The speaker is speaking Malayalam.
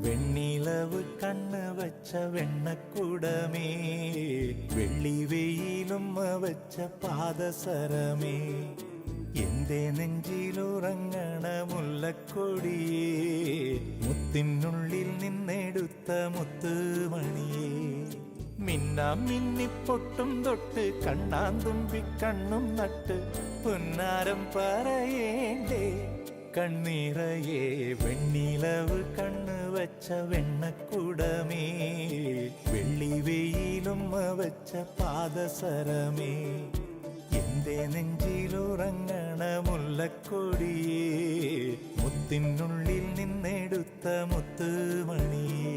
വെണ്ണിലവ് കണ്ണ് വച്ച വെണ്ണക്കുടമേ, വെള്ളി വെയിലുമ്മ വച്ച പാദസരമേ, എന്റെ നെഞ്ചിലുറങ്ങണ മുല്ലക്കൊടിയേ, മുത്തിനുള്ളിൽ നിന്നെടുത്ത മുത്തുമണിയേ, മിന്നാം മിന്നിപ്പൊട്ടും തൊട്ട് കണ്ണാന്തുമ്പി കണ്ണും നട്ട് പുന്നാരം പറയേണ്ടേ കണ്ണീറയേ. വെണ്ണിലവ് കണ്ണ് വച്ച വെണ്ണക്കുടമേ, വെള്ളി വെയിലുമ്മ വച്ച പാദസരമേ, എന്റെ നെഞ്ചിലുറങ്ങണ മുല്ലക്കൊടിയേ, മുത്തിനുള്ളിൽ നിന്നെടുത്ത മുത്തുമണിയേ.